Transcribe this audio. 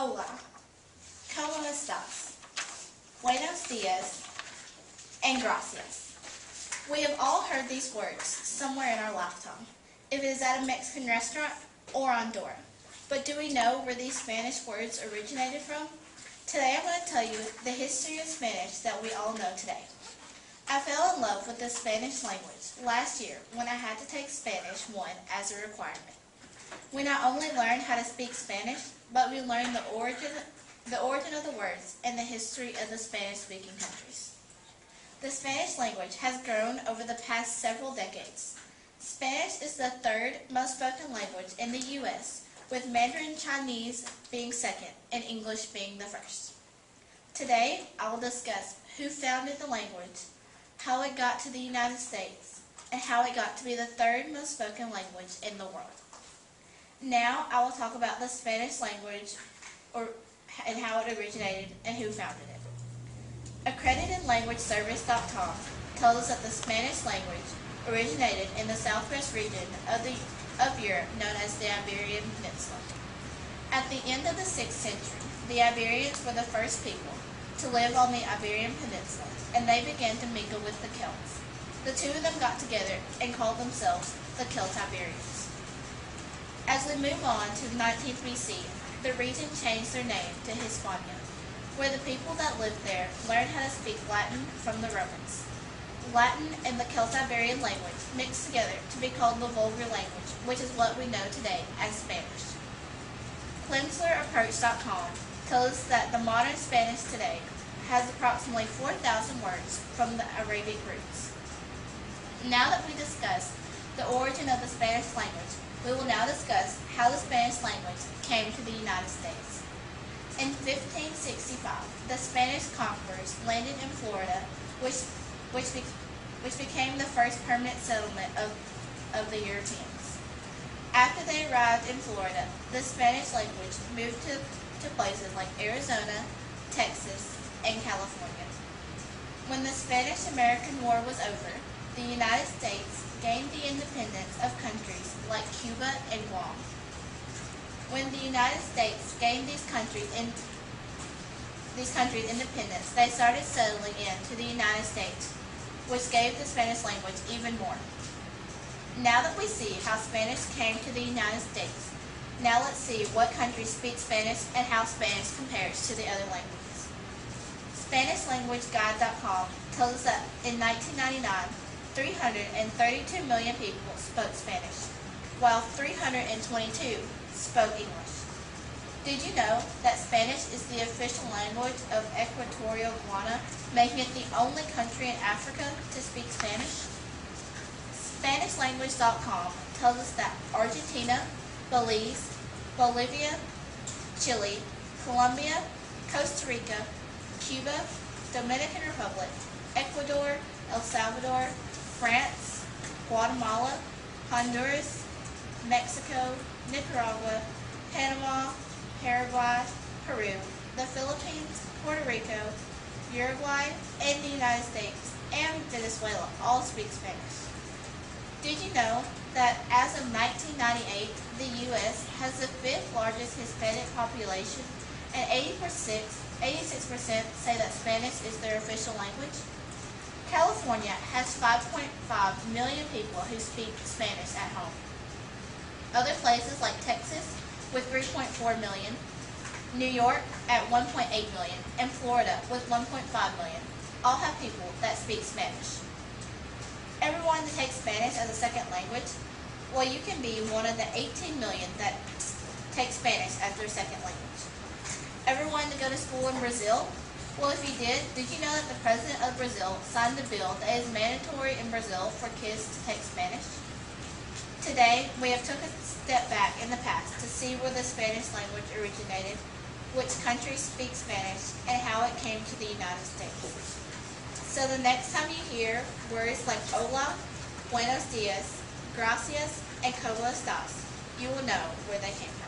Hola, ¿cómo estás? Buenos días, and gracias. We have all heard these words somewhere in our lifetime, if it is at a Mexican restaurant or on Dora. But do we know where these Spanish words originated from? Today I'm going to tell you the history of Spanish that we all know today. I fell in love with the Spanish language last year when I had to take Spanish 1 as a requirement. We not only learned how to speak Spanish, but we learned the origin of the words and the history of the Spanish-speaking countries. The Spanish language has grown over the past several decades. Spanish is the third most spoken language in the U.S., with Mandarin Chinese being second and English being the first. Today, I will discuss who founded the language, how it got to the United States, and how it got to be the third most spoken language in the world. Now, I will talk about the Spanish language and how it originated and who founded it. AccreditedLanguageService.com tells us that the Spanish language originated in the southwest region of Europe known as the Iberian Peninsula. At the end of the 6th century, the Iberians were the first people to live on the Iberian Peninsula, and they began to mingle with the Celts. The two of them got together and called themselves the Celtiberians. As we move on to the 19th BC, the region changed their name to Hispania, where the people that lived there learned how to speak Latin from the Romans. Latin and the Celtiberian language mixed together to be called the vulgar language, which is what we know today as Spanish. KlemslerApproach.com tells us that the modern Spanish today has approximately 4,000 words from the Arabic roots. Now that we discussed the origin of the Spanish language, we will now discuss how the Spanish language came to the United States. In 1565, the Spanish conquerors landed in Florida, which became the first permanent settlement of the Europeans. After they arrived in Florida, the Spanish language moved to places like Arizona, Texas, and California. When the Spanish-American War was over, the United States gained the independence of countries like Cuba and Guam. When the United States gained these countries independence, they started settling into the United States, which gave the Spanish language even more. Now that we see how Spanish came to the United States, now let's see what countries speak Spanish and how Spanish compares to the other languages. SpanishLanguageGuide.com tells us that in 1999, 332 million people spoke Spanish, while 322 spoke English. Did you know that Spanish is the official language of Equatorial Guinea, making it the only country in Africa to speak Spanish? SpanishLanguage.com tells us that Argentina, Belize, Bolivia, Chile, Colombia, Costa Rica, Cuba, Dominican Republic, Ecuador, El Salvador, France, Guatemala, Honduras, Mexico, Nicaragua, Panama, Paraguay, Peru, the Philippines, Puerto Rico, Uruguay, and the United States, and Venezuela all speak Spanish. Did you know that as of 1998, the U.S. has the 5th largest Hispanic population, and 86% say that Spanish is their official language? California has 5.5 million people who speak Spanish at home. Other places like Texas with 3.4 million, New York at 1.8 million, and Florida with 1.5 million all have people that speak Spanish. Everyone to take Spanish as a second language? Well, you can be one of the 18 million that take Spanish as their second language. Everyone to go to school in Brazil? Well, if you did you know that the President of Brazil signed a bill that is mandatory in Brazil for kids to take Spanish? Today, we have took a step back in the past to see where the Spanish language originated, which countries speak Spanish, and how it came to the United States. So the next time you hear words like hola, buenos dias, gracias, and como estas, you will know where they came from.